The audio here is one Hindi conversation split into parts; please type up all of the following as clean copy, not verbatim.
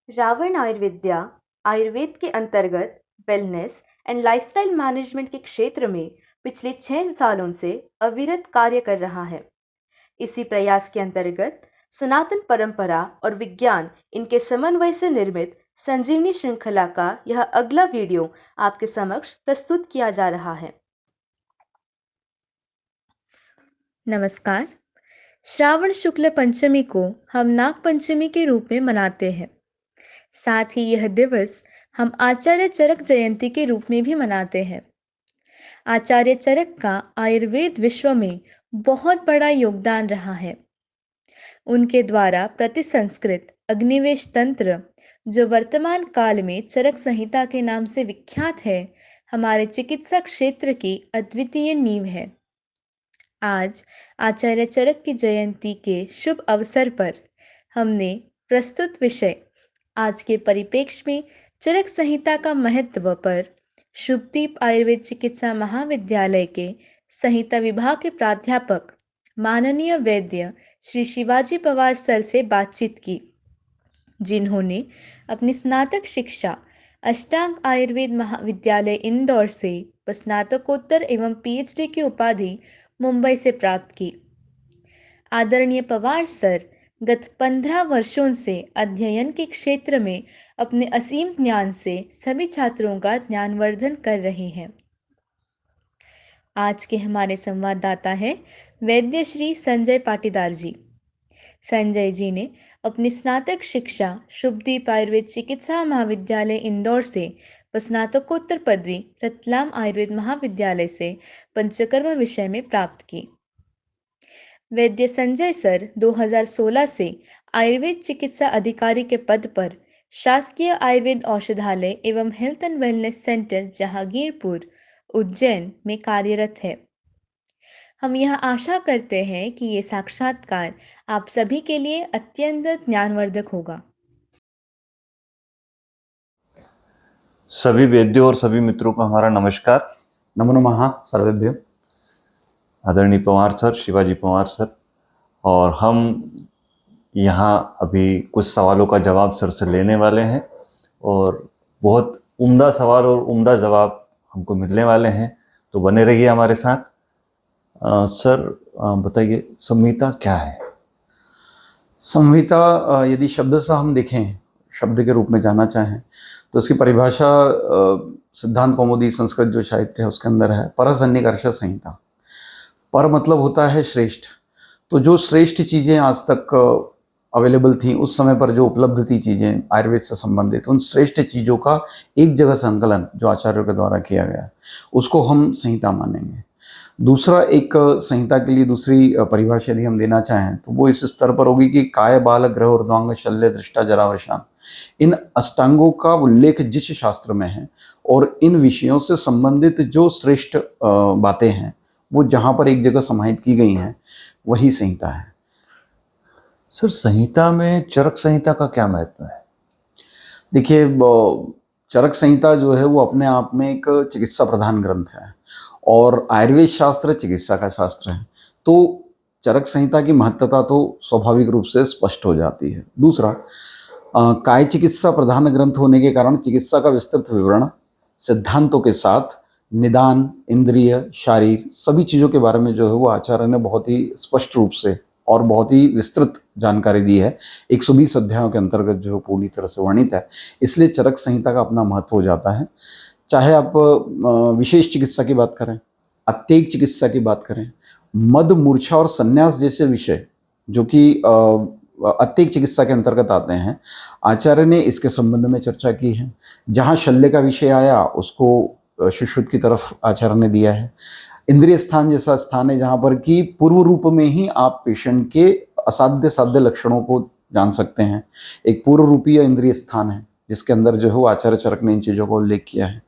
रावण आयुर्विद्या आयुर्वेद के अंतर्गत वेलनेस एंड लाइफस्टाइल मैनेजमेंट के क्षेत्र में पिछले 6 सालों से अविरत कार्य कर रहा है। इसी प्रयास के अंतर्गत सनातन परंपरा और विज्ञान इनके समन्वय से निर्मित संजीवनी श्रृंखला का यह अगला वीडियो आपके समक्ष प्रस्तुत किया जा रहा है। नमस्कार। श्रावण शुक्ल पंचमी को हम नाग पंचमी के रूप में मनाते हैं। साथ ही यह दिवस हम आचार्य चरक जयंती के रूप में भी मनाते हैं। आचार्य चरक का आयुर्वेद विश्व में बहुत बड़ा योगदान रहा है। उनके द्वारा प्रतिसंस्कृत अग्निवेश तंत्र, जो वर्तमान काल में चरक संहिता के नाम से विख्यात है, हमारे चिकित्सा क्षेत्र की अद्वितीय नींव है। आज आचार्य चरक की जयंती के शुभ अवसर पर हमने प्रस्तुत विषय आज के परिप्रेक्ष्य में चरक संहिता का महत्व पर शुभदीप आयुर्वेद चिकित्सा महाविद्यालय के संहिता विभाग के प्राध्यापक माननीय वैद्य श्री शिवाजी पवार सर से बातचीत की, जिन्होंने अपनी स्नातक शिक्षा अष्टांग आयुर्वेद महाविद्यालय इंदौर से व स्नातकोत्तर एवं पीएचडी की उपाधि मुंबई से प्राप्त की। आदरणीय पवार सर गत 15 वर्षों से अध्ययन के क्षेत्र में अपने असीम ज्ञान से सभी छात्रों का ज्ञानवर्धन कर रहे हैं। आज के हमारे संवाददाता हैं वैद्य श्री संजय पाटीदार जी। संजय जी ने अपनी स्नातक शिक्षा शुभदीप आयुर्वेद चिकित्सा महाविद्यालय इंदौर से व स्नातकोत्तर पदवी रतलाम आयुर्वेद महाविद्यालय से पंचकर्म विषय में प्राप्त की। वैद्य संजय सर 2016 से आयुर्वेद चिकित्सा अधिकारी के पद पर शासकीय आयुर्वेद औषधालय एवं health and wellness centre Jahangirpur Ujjain में कार्यरत है। हम यह आशा करते हैं कि ये साक्षात्कार आप सभी के लिए अत्यंत ज्ञानवर्धक होगा। सभी वैद्यों और सभी मित्रों को हमारा नमस्कार। नमो नमः सर्वेभ्यो। आदरणीय पवार सर, शिवाजी पवार सर, और हम यहाँ अभी कुछ सवालों का जवाब सर से लेने वाले हैं और बहुत उम्दा सवाल और उम्दा जवाब हमको मिलने वाले हैं, तो बने रहिए हमारे साथ। सर बताइए, संहिता क्या है? संहिता यदि शब्द से हम देखें, शब्द के रूप में जाना चाहें, तो उसकी परिभाषा सिद्धांत कौमुदी संस्कृत जो साहित्य है उसके अंदर है, परसन्निकर्ष संहिता। पर मतलब होता है श्रेष्ठ। तो जो श्रेष्ठ चीज़ें आज तक अवेलेबल थी, उस समय पर जो उपलब्ध थी चीज़ें आयुर्वेद से संबंधित, उन श्रेष्ठ चीज़ों का एक जगह संकलन जो आचार्यों के द्वारा किया गया, उसको हम संहिता मानेंगे। दूसरा, एक संहिता के लिए दूसरी परिभाषा यदि हम देना चाहें तो वो इस स्तर पर होगी कि काय, बाल, ग्रह, ऊर्ध्वांग, शल्य, दृष्टा, जरावशान, इन अष्टांगों का उल्लेख जिस शास्त्र में है और इन विषयों से संबंधित जो श्रेष्ठ बातें हैं वो जहाँ पर एक जगह समाहित की गई हैं, वही संहिता है। सर, संहिता में चरक संहिता का क्या महत्व है? देखिए, चरक संहिता जो है वो अपने आप में एक चिकित्सा प्रधान ग्रंथ है और आयुर्वेद शास्त्र चिकित्सा का शास्त्र है, तो चरक संहिता की महत्वता तो स्वाभाविक रूप से स्पष्ट हो जाती है। दूसरा, काय चिकित्सा प्रधान ग्रंथ होने के कारण चिकित्सा का विस्तृत विवरण सिद्धांतों के साथ निदान, इंद्रिय, शारीर, सभी चीज़ों के बारे में जो है वो आचार्य ने बहुत ही स्पष्ट रूप से और बहुत ही विस्तृत जानकारी दी है। 120 अध्यायों के अंतर्गत जो पूरी तरह से वर्णित है, इसलिए चरक संहिता का अपना महत्व हो जाता है। चाहे आप विशेष चिकित्सा की बात करें, अत्येक चिकित्सा की बात करें, मद, मूर्छा और संन्यास जैसे विषय जो कि अत्येक चिकित्सा के अंतर्गत आते हैं, आचार्य ने इसके संबंध में चर्चा की है। जहाँ शल्य का विषय आया उसको सुश्रुत की तरफ आचार्य ने दिया है। इंद्रिय स्थान जैसा स्थान है जहाँ पर कि पूर्व रूप में ही आप पेशेंट के असाध्य साध्य लक्षणों को जान सकते हैं। एक पूर्व रूपीय इंद्रिय स्थान है जिसके अंदर जो है वो आचार्य चरक ने इन चीज़ों को उल्लेख किया है।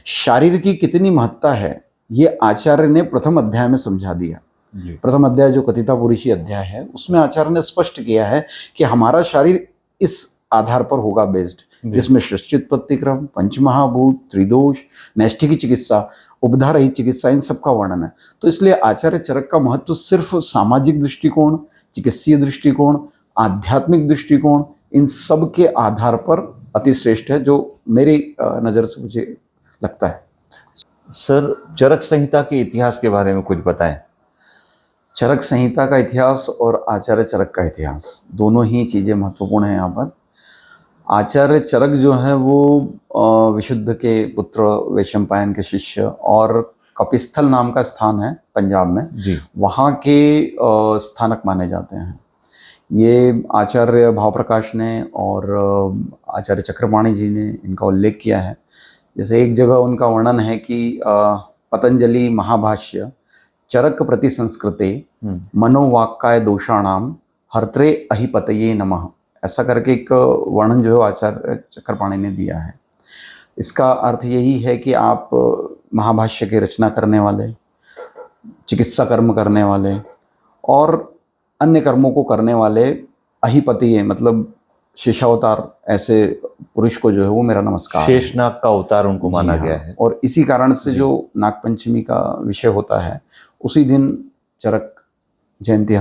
शारीर की कितनी महत्ता है ये आचार्य ने प्रथम अध्याय में समझा दिया। प्रथम अध्याय जो कथिता पुरुषी अध्याय है उसमें आचार्य ने स्पष्ट किया है कि हमारा शरीर इस आधार पर होगा बेस्ड, जिसमें सृष्टित्पत्ति क्रम, पंचमहाभूत, त्रिदोष, नैष्ठिकी चिकित्सा, उपधा रहित चिकित्सा, इन सब का वर्णन है। तो इसलिए आचार्य चरक का महत्व सिर्फ सामाजिक दृष्टिकोण, चिकित्सीय दृष्टिकोण, आध्यात्मिक दृष्टिकोण इन सब के आधार पर अति श्रेष्ठ है, जो मेरी नज़र से मुझे लगता है। सर, चरक संहिता के इतिहास के बारे में कुछ बताएं। चरक संहिता का इतिहास और आचार्य चरक का इतिहास दोनों ही चीज़ें महत्वपूर्ण हैं यहाँ पर। आचार्य चरक जो है वो विशुद्ध के पुत्र वैशंपायन के शिष्य और कपिस्थल नाम का स्थान है पंजाब में जी। वहाँ के स्थानक माने जाते हैं। ये आचार्य भावप्रकाश ने और आचार्य चक्रपाणी जी ने इनका उल्लेख किया है। जैसे एक जगह उनका वर्णन है कि पतंजलि महाभाष्य चरक प्रति संस्कृते मनोवाक्काय दोषाणाम हर्त्रे अहिपतये नमः, ऐसा करके एक वर्णन जो है आचार्य चक्रपाणी ने दिया है। इसका अर्थ यही है कि आप महाभाष्य की रचना करने वाले, चिकित्सा कर्म करने वाले और अन्य कर्मों को करने वाले अहिपति मतलब शेषावतार ऐसे पुरुष को जो है वो मेरा नमस्कार है। शेषनाग का अवतार उनको माना जी हाँ। गया है। और इसी कारण से जो नागपंचमी का विषय होता है उसी दिन चरक जयंती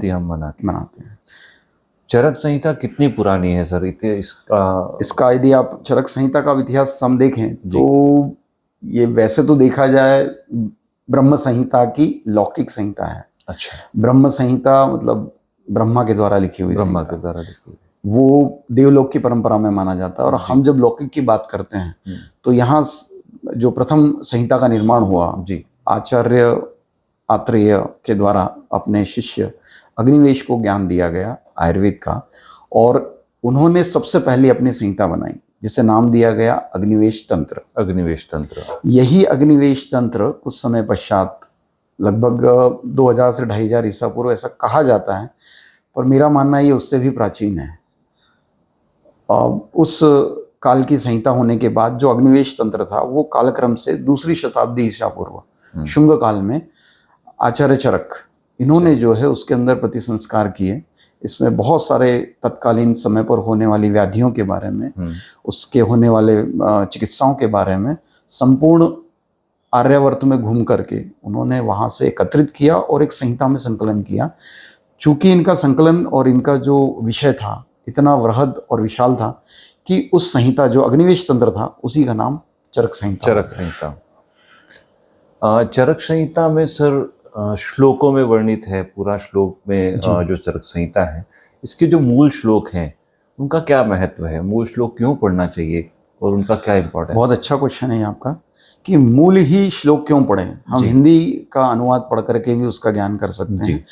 हम मनाते हैं। चरक संहिता कितनी पुरानी है सर? इसका यदि आप चरक संहिता का इतिहास हम देखें तो ये वैसे तो देखा जाए ब्रह्म संहिता की लौकिक संहिता है। अच्छा। ब्रह्म संहिता मतलब ब्रह्मा के द्वारा लिखी हुई, ब्रह्मा के द्वारा लिखी हुई, वो देवलोक की परंपरा में माना जाता है। और हम जब लौकिक की बात करते हैं तो यहाँ जो प्रथम संहिता का निर्माण हुआ जी, आचार्य आत्रेय के द्वारा अपने शिष्य अग्निवेश को ज्ञान दिया गया आयुर्वेद का, और उन्होंने सबसे पहले अपनी संहिता बनाई जिसे नाम दिया गया अग्निवेश तंत्र। अग्निवेश तंत्र। यही अग्निवेश तंत्र कुछ समय पश्चात लगभग 2000 से 2500 ईसा पूर्व ऐसा कहा जाता है, पर मेरा मानना ये उससे भी प्राचीन है। उस काल की संहिता होने के बाद जो अग्निवेश तंत्र था वो कालक्रम से दूसरी शताब्दी ईसा पूर्व शुंग काल में आचार्य चरक इन्होंने जो है उसके अंदर प्रति संस्कार किए। इसमें बहुत सारे तत्कालीन समय पर होने वाली व्याधियों के बारे में, उसके होने वाले चिकित्साओं के बारे में संपूर्ण आर्यावर्त में घूम करके उन्होंने वहाँ से एकत्रित किया और एक संहिता में संकलन किया। चूँकि इनका संकलन और इनका जो विषय था इतना वृहद और विशाल था कि उस संहिता जो अग्निवेश तंत्र था उसी का नाम चरक संहिता। चरक संहिता। चरक संहिता में सर श्लोकों में वर्णित है, पूरा श्लोक में जो चरक संहिता है इसके जो मूल श्लोक हैं उनका क्या महत्व है? मूल श्लोक क्यों पढ़ना चाहिए और उनका क्या इम्पोर्टेंस? बहुत अच्छा क्वेश्चन है आपका कि मूल ही श्लोक क्यों पढ़ें। हम हिंदी का अनुवाद पढ़ करके भी उसका ज्ञान कर सकते हैं।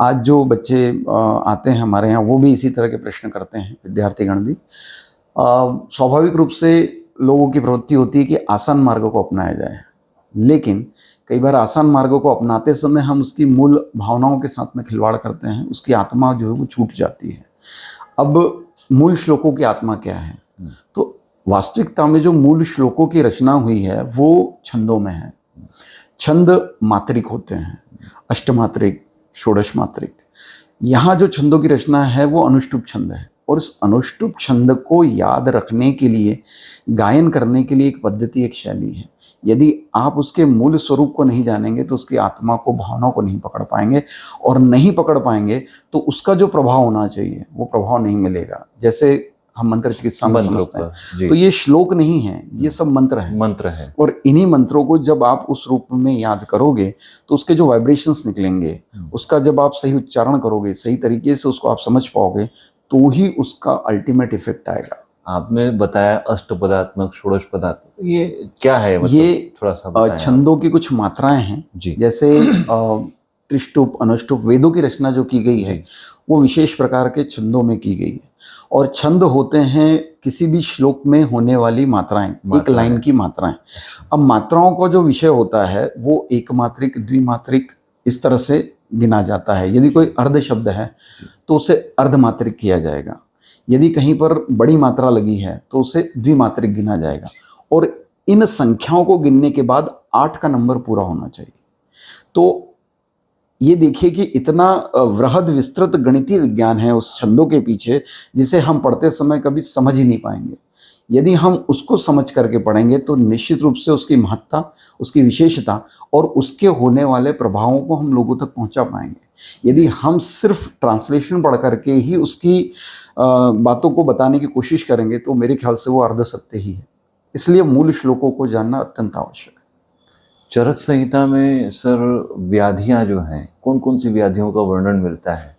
आज जो बच्चे आते हैं हमारे यहाँ वो भी इसी तरह के प्रश्न करते हैं, विद्यार्थीगण भी। स्वाभाविक रूप से लोगों की प्रवृत्ति होती है कि आसान मार्गों को अपनाया जाए, लेकिन कई बार आसान मार्गों को अपनाते समय हम उसकी मूल भावनाओं के साथ में खिलवाड़ करते हैं, उसकी आत्मा जो है वो छूट जाती है। अब मूल श्लोकों की आत्मा क्या है? तो वास्तविकता में जो मूल श्लोकों की रचना हुई है वो छंदों में है। छंद मात्रिक होते हैं, अष्टमात्रिक, षोडश मात्रिक। यहाँ जो छंदों की रचना है वो अनुष्टुप छंद है, और इस अनुष्टुप छंद को याद रखने के लिए, गायन करने के लिए एक पद्धति, एक शैली है। यदि आप उसके मूल स्वरूप को नहीं जानेंगे तो उसकी आत्मा को, भावनाओं को नहीं पकड़ पाएंगे, और नहीं पकड़ पाएंगे तो उसका जो प्रभाव होना चाहिए वो प्रभाव नहीं मिलेगा। जैसे हम मंत्र चिकित्सा में समझते हैं तो ये श्लोक नहीं है, ये सब मंत्र है। और इन्हीं मंत्रों को जब आप उस रूप में याद करोगे तो उसके जो वाइब्रेशंस निकलेंगे, उसका जब आप सही उच्चारण करोगे, सही तरीके से उसको आप समझ पाओगे, तो ही उसका अल्टीमेट इफेक्ट आएगा। आपने बताया अष्टपदात्मक, षोडश पदात्मक, ये क्या है? मतलब ये थोड़ा सा छंदों की कुछ मात्राएं हैं जैसे त्रिष्टुप, अनुष्टुप, वेदों की रचना जो की गई है वो विशेष प्रकार के छंदों में की गई है। और छंद होते हैं किसी भी श्लोक में होने वाली मात्राएं, एक लाइन की मात्राएं। अब मात्राओं का जो विषय होता है वो एक मात्रिक, द्विमात्रिक इस तरह से गिना जाता है। यदि कोई अर्ध शब्द है तो उसे अर्धमात्रिक किया जाएगा, यदि कहीं पर बड़ी मात्रा लगी है तो उसे द्विमात्रिक गिना जाएगा। और इन संख्याओं को गिनने के बाद 8 का नंबर पूरा होना चाहिए। तो ये देखिए कि इतना वृहद विस्तृत गणितीय विज्ञान है उस छंदों के पीछे, जिसे हम पढ़ते समय कभी समझ ही नहीं पाएंगे। यदि हम उसको समझ करके पढ़ेंगे तो निश्चित रूप से उसकी महत्ता, उसकी विशेषता और उसके होने वाले प्रभावों को हम लोगों तक पहुंचा पाएंगे। यदि हम सिर्फ ट्रांसलेशन पढ़ करके ही उसकी बातों को बताने की कोशिश करेंगे तो मेरे ख्याल से वो अर्ध सत्य ही है। इसलिए मूल श्लोकों को जानना अत्यंत आवश्यक है। चरक संहिता में सर व्याधियां जो हैं, कौन कौन सी व्याधियों का वर्णन मिलता है?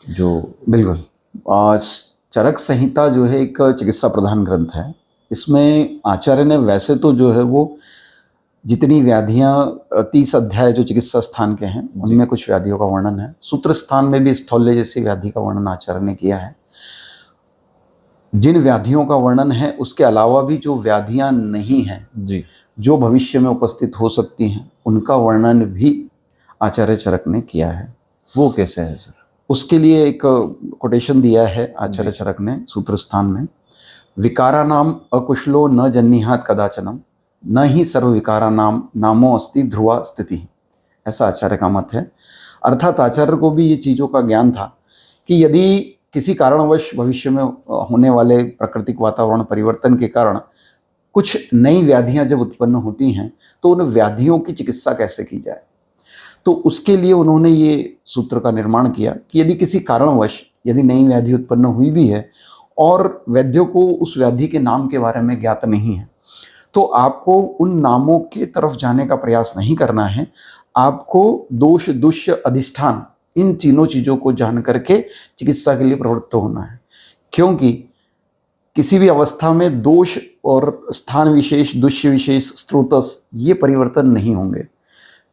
जो बिल्कुल, चरक संहिता जो है एक चिकित्सा प्रधान ग्रंथ है। इसमें आचार्य ने वैसे तो जो है वो जितनी व्याधियां 30 अध्याय जो चिकित्सा स्थान के हैं उनमें कुछ व्याधियों का वर्णन है। सूत्र स्थान में भी स्थौल्य जैसी व्याधि का वर्णन आचार्य ने किया है। जिन व्याधियों का वर्णन है उसके अलावा भी जो व्याधियां नहीं हैं जी, जो भविष्य में उपस्थित हो सकती हैं उनका वर्णन भी आचार्य चरक ने किया है। वो कैसे है सर? उसके लिए एक कोटेशन दिया है आचार्य चरक ने सूत्र स्थान में। विकारा नाम अकुशलो न जन्निहात कदाचनम, न ही सर्व विकारा नाम नामो अस्ति ध्रुवा स्थिति, ऐसा आचार्य का मत है। अर्थात आचार्य को भी ये चीज़ों का ज्ञान था कि यदि किसी कारणवश भविष्य में होने वाले प्राकृतिक वातावरण परिवर्तन के कारण कुछ नई व्याधियां जब उत्पन्न होती हैं तो उन व्याधियों की चिकित्सा कैसे की जाए, तो उसके लिए उन्होंने ये सूत्र का निर्माण किया कि यदि किसी कारणवश यदि नई व्याधि उत्पन्न हुई भी है और वैद्यों को उस व्याधि के नाम के बारे में ज्ञात नहीं है तो आपको उन नामों की तरफ जाने का प्रयास नहीं करना है। आपको दोष, दुष्य, अधिष्ठान, इन तीनों चीज़ों को जान करके चिकित्सा के लिए प्रवृत्त होना है। क्योंकि किसी भी अवस्था में दोष और स्थान विशेष, दुष्य विशेष, स्त्रोतस ये परिवर्तन नहीं होंगे।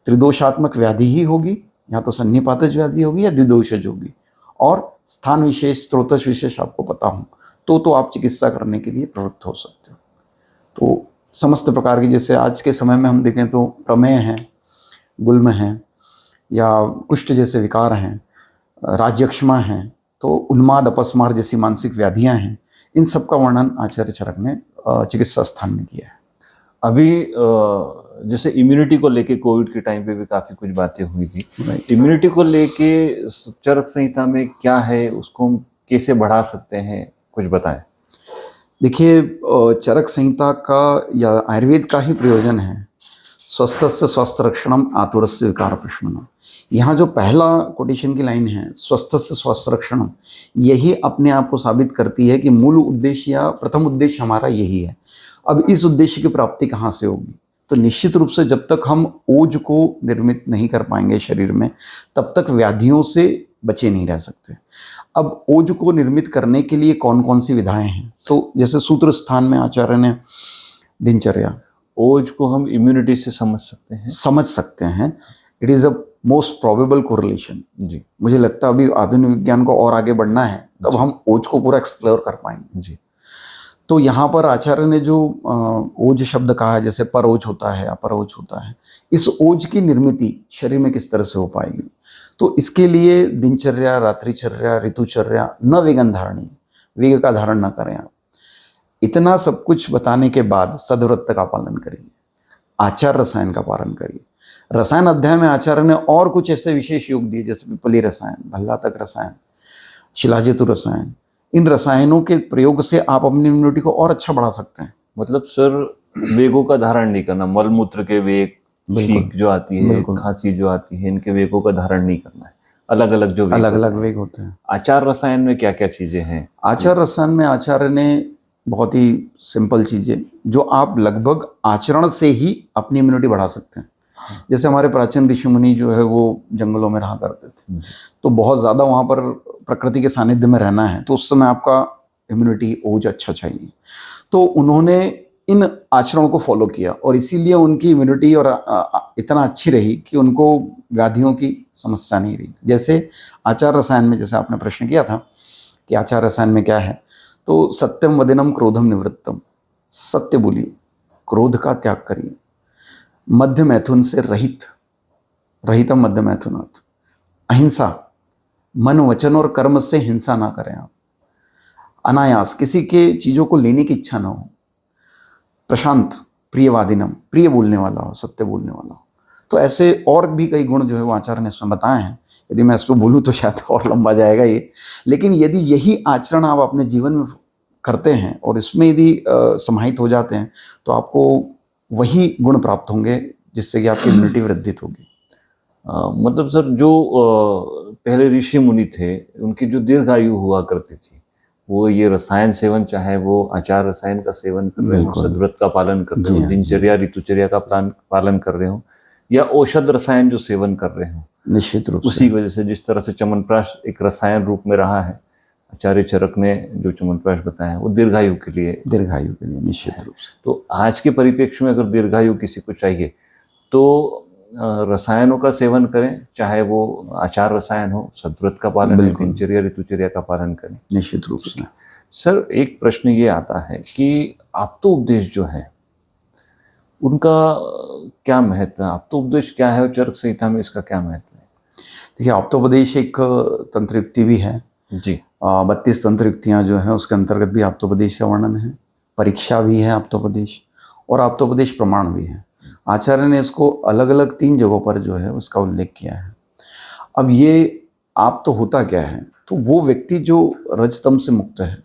त्रिदोषात्मक व्याधि ही होगी, या तो सन्निपातज व्याधि होगी या द्विदोषज होगी, और स्थान विशेष, स्त्रोतस विशेष आपको पता हो तो आप चिकित्सा करने के लिए प्रवृत्त हो सकते हो। तो समस्त प्रकार की, जैसे आज के समय में हम देखें तो प्रमेय हैं, गुल्म हैं, या कुष्ठ जैसे विकार हैं, राज्यक्षमा हैं, तो उन्माद, अपस्मार जैसी मानसिक व्याधियां हैं, इन सब का वर्णन आचार्य चरक ने चिकित्सा स्थान में किया है। अभी जैसे इम्यूनिटी को लेके कोविड के टाइम पे भी काफ़ी कुछ बातें हुई थी। इम्यूनिटी को लेके चरक संहिता में क्या है, उसको हम कैसे बढ़ा सकते हैं, कुछ बताएं। देखिए, चरक संहिता का या आयुर्वेद का ही प्रयोजन है स्वस्थस्य स्वस्थ रक्षणम आतुरस्य विकार प्रशमनम। यहाँ जो पहला कोटेशन की लाइन है स्वस्थस्य स्वस्थ रक्षणम, यही अपने आप को साबित करती है कि मूल उद्देश्य या प्रथम उद्देश्य हमारा यही है। अब इस उद्देश्य की प्राप्ति कहाँ से होगी? तो निश्चित रूप से जब तक हम ओज को निर्मित नहीं कर पाएंगे शरीर में तब तक व्याधियों से बचे नहीं रह सकते। अब ओज को निर्मित करने के लिए कौन कौन सी विधाएं हैं, तो जैसे सूत्र स्थान में आचार्य ने दिनचर्या, ओज को हम इम्यूनिटी से समझ सकते हैं। It is a most probable correlation. जी, मुझे लगता है अभी आधुनिक विज्ञान को और आगे बढ़ना है तब हम ओज को पूरा एक्सप्लोर कर पाएंगे। जी, तो यहाँ पर आचार्य ने जो ओज शब्द कहा है, जैसे पर ओज होता है, अपर ओज होता है, इस ओज की निर्मिति शरीर में किस तरह से हो पाएगी, तो इसके लिए दिनचर्या, रात्रिचर्या, ऋतुचर्या, न वेगन धारणी, वेग का धारण न करें आप, इतना सब कुछ बताने के बाद सदव्रत का पालन करिए, आचार रसायन का पालन करिए। रसायन अध्याय में आचार्य ने और कुछ ऐसे विशेष योग दिए जैसे पिपली रसायन, भल्लातक रसायन, शिलाजितु रसायन। इन रसायनों के प्रयोग से आप अपनी इम्यूनिटी को और अच्छा बढ़ा सकते हैं। मतलब सर वेगों का धारण नहीं करना, मल मूत्र के वेग, छींक जो आती है, खांसी जो आती है, इनके वेगों का धारण नहीं करना है। अलग अलग जो अलग अलग वेग होते हैं। आचार रसायन में क्या क्या चीजें हैं? आचार रसायन में आचार्य ने बहुत ही सिंपल चीजें जो आप लगभग आचरण से ही अपनी इम्यूनिटी बढ़ा सकते हैं। जैसे हमारे प्राचीन ऋषि मुनि जो है वो जंगलों में रहा करते थे, तो बहुत ज़्यादा वहाँ पर प्रकृति के सानिध्य में रहना है, तो उस समय आपका इम्यूनिटी ओज अच्छा चाहिए। तो उन्होंने इन आचरणों को फॉलो किया और इसीलिए उनकी इम्यूनिटी और इतना अच्छी रही कि उनको व्याधियों की समस्या नहीं रही। जैसे आचार रसायन में, जैसे आपने प्रश्न किया था कि आचार रसायन में क्या है, तो सत्यम वदिनम क्रोधम निवृत्तम, सत्य बोलिए, क्रोध का त्याग करिए, मध्य मैथुन से रहितम मध्य मैथुनात्, अहिंसा, मन वचन और कर्म से हिंसा ना करें आप, अनायास, किसी के चीज़ों को लेने की इच्छा ना हो, प्रशांत, प्रियवादिनम, प्रिय बोलने वाला हो, सत्य बोलने वाला हो। तो ऐसे और भी कई गुण जो है वो आचार्य ने इसमें बताए हैं। यदि मैं इस पर बोलूँ तो शायद और लंबा जाएगा ये, लेकिन यदि यही आचरण आप अपने जीवन में करते हैं और इसमें यदि समाहित हो जाते हैं तो आपको वही गुण प्राप्त होंगे जिससे कि आपकी इम्यूनिटी वृद्धित होगी। मतलब सर जो पहले ऋषि मुनि थे उनकी जो दीर्घायु हुआ करती थी, वो ये रसायन सेवन, चाहे वो आचार रसायन का सेवन कर रहे हो, बिल्कुल। सद्व्रत का पालन कर रहे जी हो, हाँ, दिनचर्या ऋतुचर्या का पालन कर रहे हो, या औषध रसायन जो सेवन कर रहे हो, निश्चित रूप उसी से। की वजह से जिस तरह से च्यवनप्राश एक रसायन रूप में रहा है, आचार्य चरक ने जो च्यवनप्राश बताया वो दीर्घायु के लिए निश्चित रूप से। तो आज के परिप्रेक्ष्य में अगर दीर्घायु किसी को चाहिए तो रसायनों का सेवन करें, चाहे वो आचार रसायन हो, सद्व्रत का पालन है, दिनचर्या ऋतुचर्या का पालन करें। निश्चित रूप से। सर एक प्रश्न ये आता है कि आप्तोपदेश जो है उनका क्या महत्व है? आप्तोपदेश क्या है और चरक संहिता में इसका क्या महत्व है? देखिए, आप्तोपदेश एक तंत्र युक्ति भी है जी। 32 तंत्र युक्तियाँ जो हैं उसके अंतर्गत भी आप्तोपदेश का वर्णन है, परीक्षा भी है आप्तोपदेश, और आप्तोपदेश प्रमाण भी है। आचार्य ने इसको अलग अलग 3 जगहों पर जो है उसका उल्लेख किया है। अब ये आप तो होता क्या है, तो वो व्यक्ति जो रजतम से मुक्त है,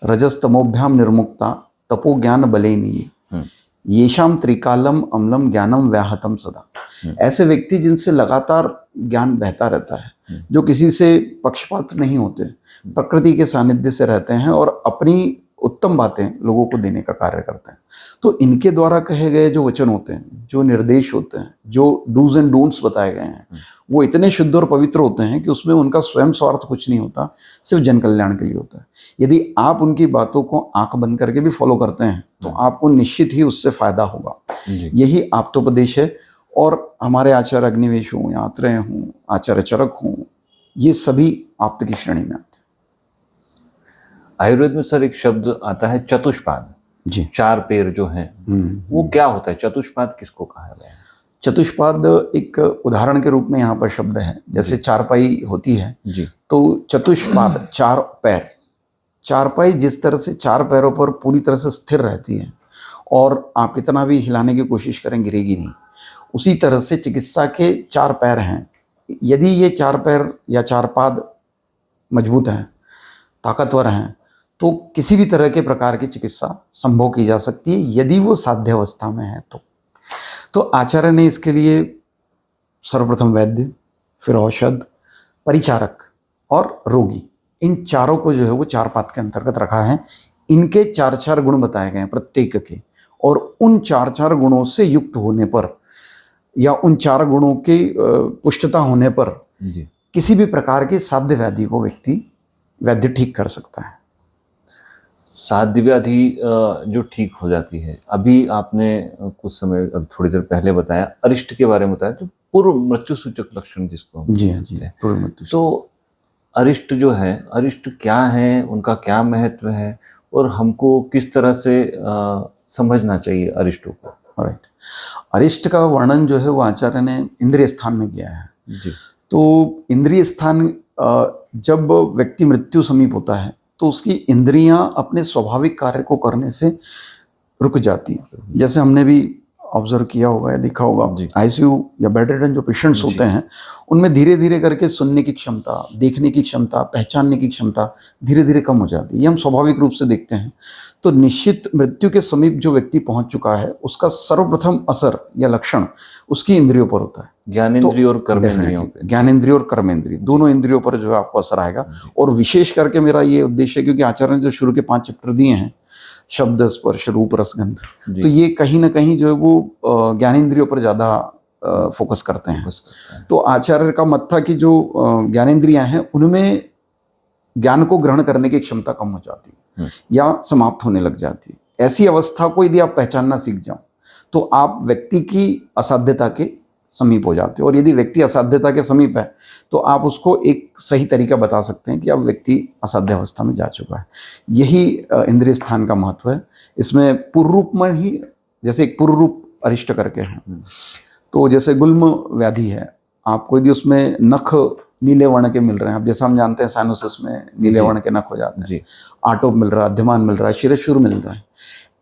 रजस्तमोभ्याम निर्मुक्ता तपो ज्ञान बलेनी येषाम त्रिकालम अम्लम ज्ञानम व्याहतम सदा, ऐसे व्यक्ति जिनसे लगातार ज्ञान बहता रहता है, जो किसी से पक्षपात नहीं होते, प्रकृति के सानिध्य से रहते हैं और अपनी उत्तम बातें लोगों को देने का कार्य करते हैं, तो इनके द्वारा कहे गए जो वचन होते हैं, जो निर्देश होते हैं, जो डूज एंड डोंट्स बताए गए हैं, वो इतने शुद्ध और पवित्र होते हैं कि उसमें उनका स्वयं स्वार्थ कुछ नहीं होता, सिर्फ जन कल्याण के लिए होता है। यदि आप उनकी बातों को आंख बंद करके भी फॉलो करते हैं तो आपको निश्चित ही उससे फायदा होगा। यही आप्तोपदेश है। और हमारे आचार्य अग्निवेश हों, आत्रेय हों, आचार्य चरक हों, ये सभी आप्त की श्रेणी में आते हैं। आयुर्वेद में सर एक शब्द आता है चतुष्पाद जी। 4 पैर जो हैं, वो क्या होता है? चतुष्पाद किसको कहा गया है? चतुष्पाद एक उदाहरण के रूप में यहाँ पर शब्द है। जैसे चारपाई होती है जी, तो चतुष्पाद 4 पैर, चारपाई जिस तरह से 4 पैरों पर पूरी तरह से स्थिर रहती है और आप कितना भी हिलाने की कोशिश करें गिरेगी नहीं, उसी तरह से चिकित्सा के 4 पैर हैं। यदि ये 4 पैर या 4 पाद मजबूत हैं, ताकतवर हैं, तो किसी भी तरह के प्रकार की चिकित्सा संभव की जा सकती है, यदि वो साध्य अवस्था में है तो आचार्य ने इसके लिए सर्वप्रथम वैद्य, फिर औषध, परिचारक और रोगी, इन चारों को जो है वो 4 पाद के अंतर्गत रखा है। इनके 4-4 गुण बताए गए हैं प्रत्येक के, और उन 4-4 गुणों से युक्त होने पर या उन 4 गुणों की पुष्टता होने पर किसी भी प्रकार की साध्य व्याधि को वैद्य ठीक कर सकता है। साध्य व्याधि जो ठीक हो जाती है, अभी आपने कुछ समय थोड़ी देर पहले बताया, अरिष्ट के बारे में बताया, तो पूर्व मृत्यु सूचक लक्षण जिसको हम जी हाँ, जी पूर्व मृत्यु। तो अरिष्ट जो है, अरिष्ट क्या है, उनका क्या महत्व है और हमको किस तरह से समझना चाहिए अरिष्टों को? राइट। अरिष्ट का वर्णन जो है वो आचार्य ने इंद्रिय स्थान में किया है। जी। तो इंद्रिय स्थान जब व्यक्ति मृत्यु समीप होता है तो उसकी इंद्रियां अपने स्वाभाविक कार्य को करने से रुक जाती हैं। जैसे हमने भी ऑब्जर्व किया होगा या देखा होगा, आईसीयू या बेड रिडन जो पेशेंट्स होते हैं उनमें धीरे धीरे करके सुनने की क्षमता, देखने की क्षमता, पहचानने की क्षमता धीरे धीरे कम हो जाती है। ये हम स्वाभाविक रूप से देखते हैं। तो निश्चित मृत्यु के समीप जो व्यक्ति पहुंच चुका है उसका सर्वप्रथम असर या लक्षण उसकी इंद्रियों पर होता है, ज्ञानेंद्रिय और कर्मेंद्रियों पे। ज्ञानेंद्रिय और कर्मेंद्रिय दोनों इंद्रियों पर जो है आपको असर आएगा। और विशेष करके मेरा ये उद्देश्य है, क्योंकि आचार्य ने जो शुरू के 5 चैप्टर दिए हैं, शब्द, स्पर्श, रूप, रसगंध, तो ये कहीं ना कहीं जो है वो ज्ञानेंद्रियों पर ज़्यादा फोकस करते हैं। तो आचार्य का मत था कि जो ज्ञानेंद्रियां हैं उनमें ज्ञान को ग्रहण करने की क्षमता कम हो जाती है या समाप्त होने लग जाती है। ऐसी अवस्था को यदि आप पहचानना सीख जाओ तो आप व्यक्ति की असाध्यता के समीप हो जाते हो, और यदि व्यक्ति असाध्यता के समीप है तो आप उसको एक सही तरीका बता सकते हैं कि अब व्यक्ति असाध्य अवस्था में जा चुका है। यही इंद्रिय स्थान का महत्व है। इसमें पूर्व रूप में ही, जैसे एक पूर्व रूप अरिष्ट करके हैं, तो जैसे गुल्म व्याधि है, आपको यदि उसमें नख नीले वर्ण के मिल रहे हैं, अब जैसा हम जानते हैं साइनोसिस में नीले वर्ण के नख हो जाते हैं, आटोप मिल रहा है, अध्यमान मिल रहा है, शिरशूर मिल रहा है,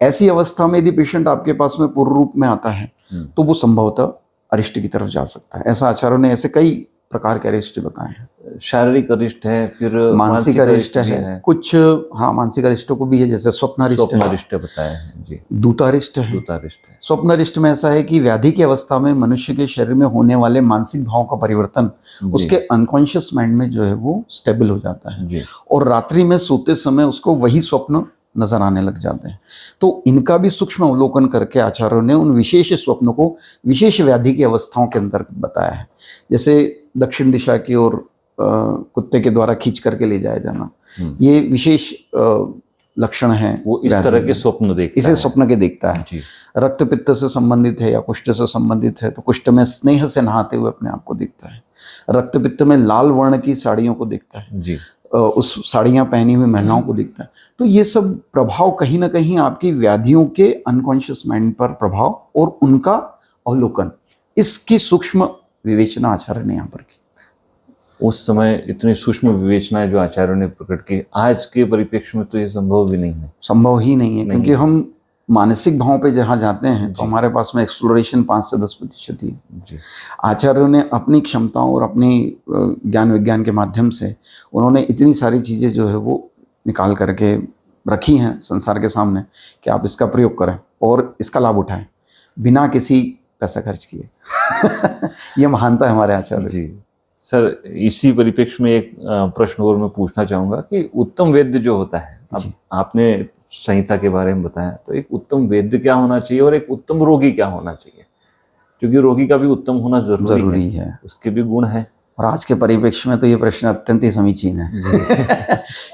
ऐसी अवस्था में यदि पेशेंट आपके पास में पूर्व रूप में आता है तो वो संभवतः अरिष्ट की तरफ जा सकता है। ऐसा आचार्यों ने ऐसे कई प्रकार के अरिष्ट बताए हैं। शारीरिक अरिष्ट है, फिर मानसिक अरिष्ट भी है कुछ, हाँ मानसिक अरिष्टों को भी है, जैसे स्वप्नारिष्ट है, स्वप्नारिष्ट बताया है जी, दूतारिष्ट है। दूतारिष्ट है। स्वप्नारिष्ट में ऐसा है कि व्याधि की अवस्था में मनुष्य के शरीर में होने वाले मानसिक भाव का परिवर्तन जी, उसके अनकॉन्शियस माइंड में जो है वो स्टेबल हो जाता है जी, और रात्रि में सोते समय उसको वही स्वप्न नजर आने लग जाते हैं। तो इनका भी सूक्ष्म अवलोकन करके आचार्यों ने उन विशेष स्वप्नों को विशेष व्याधि की अवस्थाओं के अंतर्गत बताया है। जैसे दक्षिण दिशा की ओर कुत्ते के द्वारा खींच करके ले जाया जाना, ये विशेष लक्षण है, वो इस तरह के स्वप्न देखता इसे है। स्वप्न के देखता है। जी, रक्त पित्त से संबंधित है या कुष्ठ से संबंधित है तो कुष्ठ में स्नेह से नहाते हुए अपने आप को देखता है। रक्त पित्त में लाल वर्ण की साड़ियों को देखता है, जी, उस साड़ियाँ पहनी हुई महिलाओं को दिखता है। तो ये सब प्रभाव कहीं ना कहीं आपकी व्याधियों के अनकॉन्शियस माइंड पर प्रभाव और उनका अवलोकन, इसकी सूक्ष्म विवेचना आचार्य ने यहाँ पर की। उस समय इतनी सूक्ष्म विवेचनाएं जो आचार्यों ने प्रकट की, आज के परिप्रेक्ष्य में तो ये संभव भी नहीं है, संभव ही नहीं है, नहीं क्योंकि है। हम मानसिक भाव पे जहाँ जाते हैं तो जी। हमारे पास में एक्सप्लोरेशन 5 से 10% ही है। जी, आचार्यों ने अपनी क्षमताओं और अपनी ज्ञान विज्ञान के माध्यम से उन्होंने इतनी सारी चीज़ें जो है वो निकाल करके रखी हैं संसार के सामने कि आप इसका प्रयोग करें और इसका लाभ उठाएं बिना किसी पैसा खर्च किए। ये महानता है हमारे आचार्य। जी सर, इसी परिप्रेक्ष्य में एक प्रश्न और मैं पूछना चाहूँगा कि उत्तम वैद्य जो होता है, अब आपने संहिता के बारे में बताया, तो एक उत्तम वैद्य क्या होना चाहिए और एक उत्तम रोगी क्या होना चाहिए? क्योंकि रोगी का भी उत्तम होना जरूरी है, उसके भी गुण है। और आज के परिप्रेक्ष्य में तो ये प्रश्न अत्यंत ही समीचीन है जी।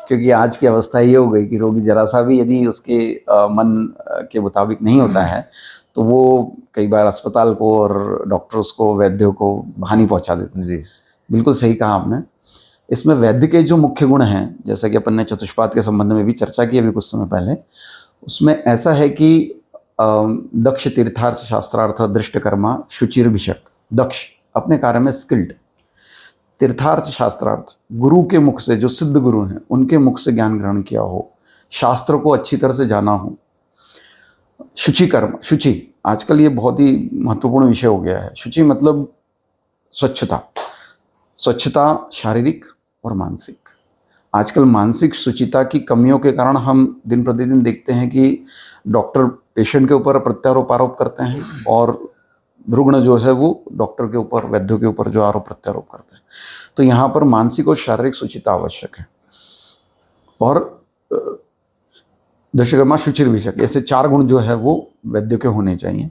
क्योंकि आज की अवस्था ये हो गई कि रोगी जरा सा भी यदि उसके मन के मुताबिक नहीं होता है तो वो कई बार अस्पताल को और डॉक्टर्स को, वैद्यों को हानि पहुंचा देते हैं। जी, बिल्कुल सही कहा आपने। इसमें वैद्य के जो मुख्य गुण हैं, जैसा कि अपन ने चतुष्पाद के संबंध में भी चर्चा की अभी कुछ समय पहले, उसमें ऐसा है कि दक्ष तीर्थार्थ शास्त्रार्थ दृष्टकर्मा शुचिर्भिषक, दक्ष अपने कार्य में स्किल्ड, तीर्थार्थ शास्त्रार्थ गुरु के मुख से, जो सिद्ध गुरु हैं उनके मुख से ज्ञान ग्रहण किया हो, शास्त्र को अच्छी तरह से जाना हो, शुचि कर्म, शुचि आजकल ये बहुत ही महत्वपूर्ण विषय हो गया है। शुचि मतलब स्वच्छता, स्वच्छता शारीरिक और मानसिक। आजकल मानसिक शुचिता की कमियों के कारण हम दिन प्रतिदिन देखते हैं कि डॉक्टर पेशेंट के ऊपर प्रत्यारोप आरोप करते हैं और रुग्ण जो है वो डॉक्टर के ऊपर, वैद्यों के ऊपर जो आरोप प्रत्यारोप करते हैं। तो यहाँ पर मानसिक और शारीरिक शुचिता आवश्यक है। और दशकर्मा शुचिर्भिषक, ऐसे 4 गुण जो है वो वैद्य के होने चाहिए।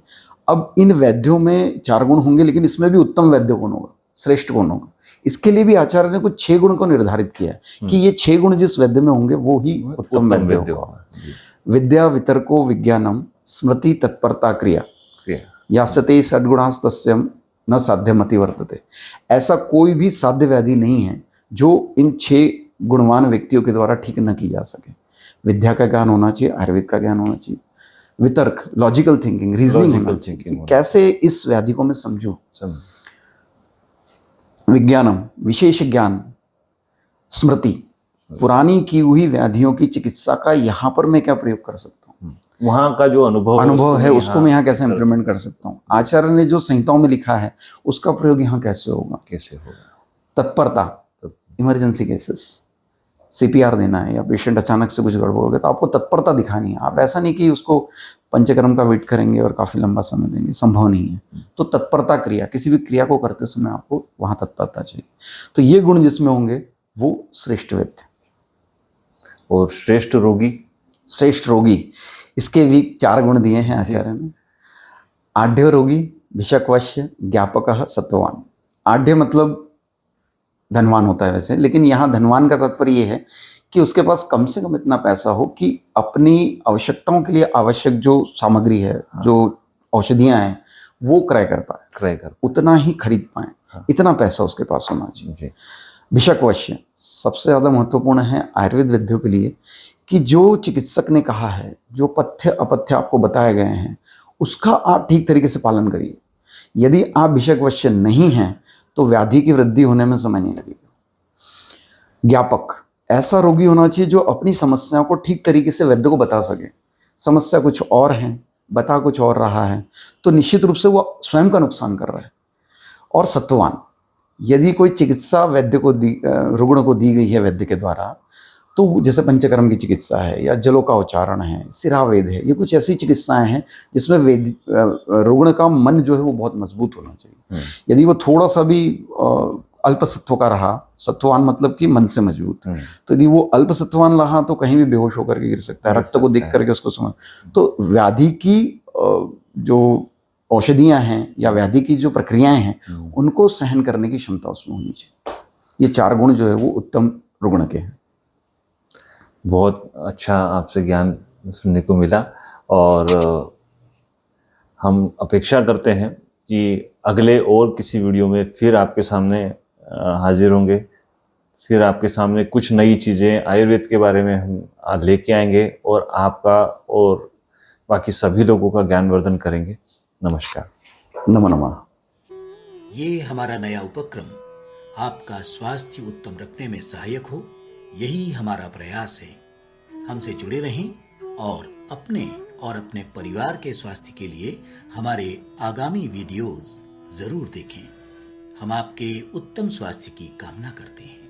अब इन वैद्यों में 4 गुण होंगे, लेकिन इसमें भी उत्तम वैद्य गुण होगा, श्रेष्ठ गुण होगा। इसके लिए भी आचार्य ने कुछ 6 गुण को निर्धारित किया है कि ये 6 गुण जिस वैद्य में होंगे वो ही उत्तम वैद्य होगा। विद्या वितर्को विज्ञानम स्मृति तत्परता क्रिया यास्यते षड्गुणास्तस्यम न साध्यमति वर्तते। ऐसा कोई भी साध्य व्याधि नहीं है जो इन 6 गुणवान व्यक्तियों के द्वारा ठीक न की जा सके। विद्या का ज्ञान होना चाहिए, आयुर्वेद का ज्ञान होना चाहिए, वितर्क लॉजिकल थिंकिंग, रीजनिंग होना चाहिए, कैसे इस व्याधि को मैं समझूं, विज्ञानम विशेष ज्ञान, स्मृति पुरानी की हुई व्याधियों की चिकित्सा का यहाँ पर मैं क्या प्रयोग कर सकता हूँ, वहाँ का जो अनुभव है उसको मैं यहाँ कैसे इम्प्लीमेंट कर सकता हूँ, आचार्य ने जो संहिताओं में लिखा है उसका प्रयोग यहाँ कैसे होगा। तत्परता, इमरजेंसी केसेस, CPR देना है या पेशेंट अचानक से कुछ गड़बड़ हो गया तो आपको तत्परता दिखानी है। आप ऐसा नहीं कि उसको पंचकर्म का वेट करेंगे और काफ़ी लंबा समय देंगे, संभव नहीं है। तो तत्परता क्रिया, किसी भी क्रिया को करते समय आपको वहाँ तत्परता चाहिए। तो ये गुण जिसमें होंगे वो श्रेष्ठ वैद्य। और श्रेष्ठ रोगी, श्रेष्ठ रोगी इसके भी 4 गुण दिए हैं आचार्य ने। आढ़्य रोगी भिषक्वश्य ज्ञापक सत्ववान। आढ़्य मतलब धनवान होता है वैसे, लेकिन यहाँ धनवान का तात्पर्य ये है कि उसके पास कम से कम इतना पैसा हो कि अपनी आवश्यकताओं के लिए आवश्यक जो सामग्री है, जो औषधियाँ हैं, वो क्रय कर उतना ही खरीद पाए, इतना पैसा उसके पास होना चाहिए। भिषक्वश्य सबसे ज़्यादा महत्वपूर्ण है आयुर्वेद वैद्यों के लिए कि जो चिकित्सक ने कहा है, जो पथ्य अपथ्य आपको बताए गए हैं, उसका आप ठीक तरीके से पालन करिए। यदि आप भिषक्वश्य नहीं हैं तो व्याधि की वृद्धि होने में समय नहीं लगेगा। ज्ञापक, ऐसा रोगी होना चाहिए जो अपनी समस्याओं को ठीक तरीके से वैद्य को बता सके। समस्या कुछ और है, बता कुछ और रहा है, तो निश्चित रूप से वो स्वयं का नुकसान कर रहा है। और सत्ववान, यदि कोई चिकित्सा वैद्य को रुग्ण को दी गई है वैद्य के द्वारा, तो जैसे पंचकर्म की चिकित्सा है या जलों का उच्चारण है, सिरावेद है, ये कुछ ऐसी चिकित्साएं हैं जिसमें रुग्ण का मन जो है वो बहुत मजबूत होना चाहिए। यदि वो थोड़ा सा भी अल्प सत्व का रहा, सत्ववान मतलब कि मन से मजबूत, तो यदि वो अल्प सत्ववान रहा तो कहीं भी बेहोश होकर के गिर सकता है, रक्त को देख करके उसको समझ। तो व्याधि की जो औषधियां हैं या व्याधि की जो प्रक्रियाएं हैं उनको सहन करने की क्षमता उसमें होनी चाहिए। ये 4 गुण जो है वो उत्तम रुग्ण के हैं। बहुत अच्छा आपसे ज्ञान सुनने को मिला और हम अपेक्षा करते हैं कि अगले और किसी वीडियो में फिर आपके सामने हाजिर होंगे, फिर आपके सामने कुछ नई चीज़ें आयुर्वेद के बारे में हम लेके आएंगे और आपका और बाकी सभी लोगों का ज्ञानवर्धन करेंगे। नमस्कार। नमो नमः। ये हमारा नया उपक्रम आपका स्वास्थ्य उत्तम रखने में सहायक हो, यही हमारा प्रयास है। हमसे जुड़े रहें और अपने परिवार के स्वास्थ्य के लिए हमारे आगामी वीडियोस जरूर देखें। हम आपके उत्तम स्वास्थ्य की कामना करते हैं।